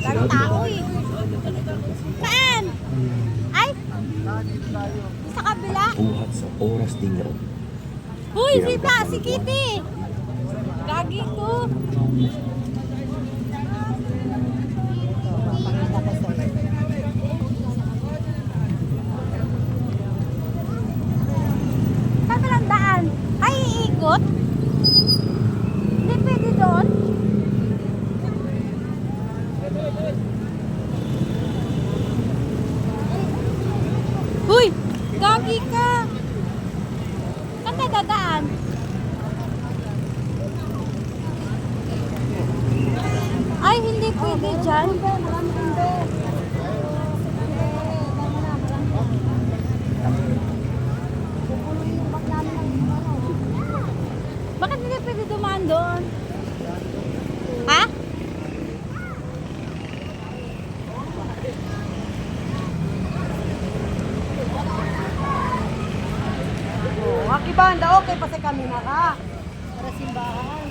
Ang tao eh. Saan? Ay? Sa kabila? Buhat sa oras ninyo. Uy, si Kitty! Gagi ko. Saan ba lang daan? Ay, iikot? Hindi pwede doon? Uy! Gagi ka! Saan ka dadaan? Ay, hindi pwede dyan. Bakit hindi pwede dumaan doon? Ha? Aki banda, okay pa sa kami na ka. Para simbahan.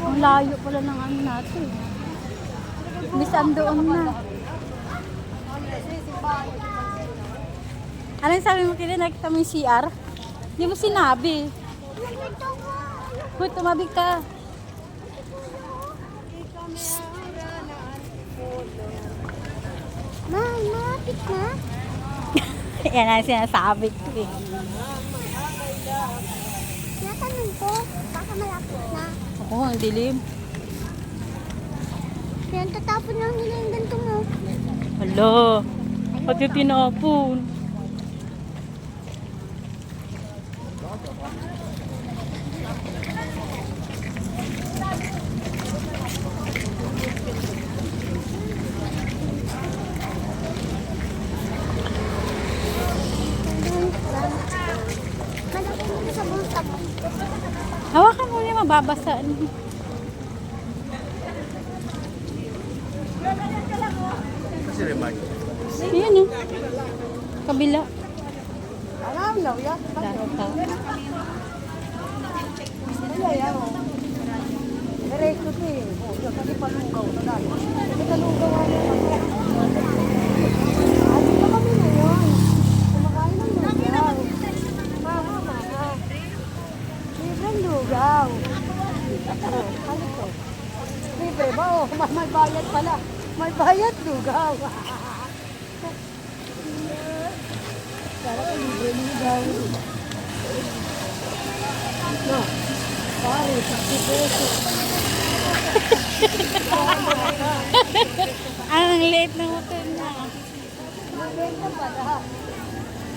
Ang layo pala ng ano natin. Bisan doon na. Ano yung sabi mo kaya nakita mo yung CR? Hindi mo sinabi. Hoy, tumabi ka. Malapit na. Yan ang sinasabi ko eh. Natanong ko, baka malapit na. Oo, ang dilim. Kaya tatapon lang nila yung ganito mo. Hala, pati tinapon. Malapit mo sa buong tabo. Hawakan mo niya, mababasa. Yan eh. Kabila. Alam na, ya. Data. Ano yan? Diretso to eh. Kasi palunggaw na dahil. Kasi palunggaw ako. Ay, dito kami ngayon. Kumakain ng lugaw. Mama. Libreng lugaw. Ano to? Libre ba? Oh, may bayad pala. May bayad lugaw. Sarap ang libre lugaw. No. Pare, 60 pesos. Ang late ng motor na. Mabenta pala.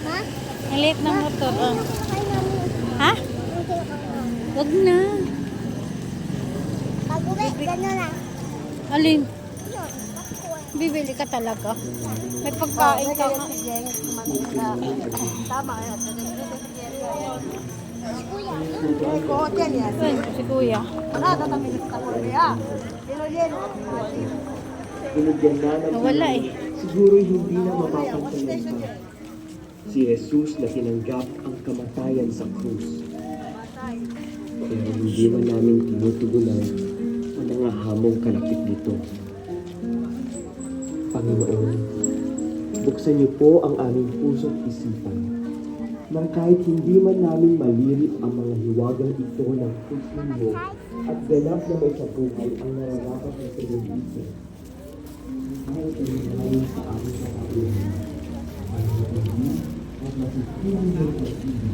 Ha? Ang late ng motor. Oh. Kain namin. Ha? Wag na. Pag-uwi, gano'n na. Alin? Yun, pakuha. Bibili ka talaga. May pagkain ka nga. Tama yan. Kuya, Eh, kohot yan yan. Ayun, si kuya. Wala, tatamin sa takol niya. Pero yan. Binigyan na ng Nawala eh. siguro hindi na mapapansalan pa. Si Jesus na tinanggap ang kamatayan sa krus. Pero hindi man namin tinutugunan ang nangahamong kalapit nito. Panginoon, buksan niyo po ang aming puso't isipan nang kahit hindi man namin malirip ang mga hiwagang ito ng puso mo at ganap na may kabuhay ang nararapat na pinag-ito. Kahit hindi sa aming kakabuhay, ang hindi at masisilang ng pag-ibig.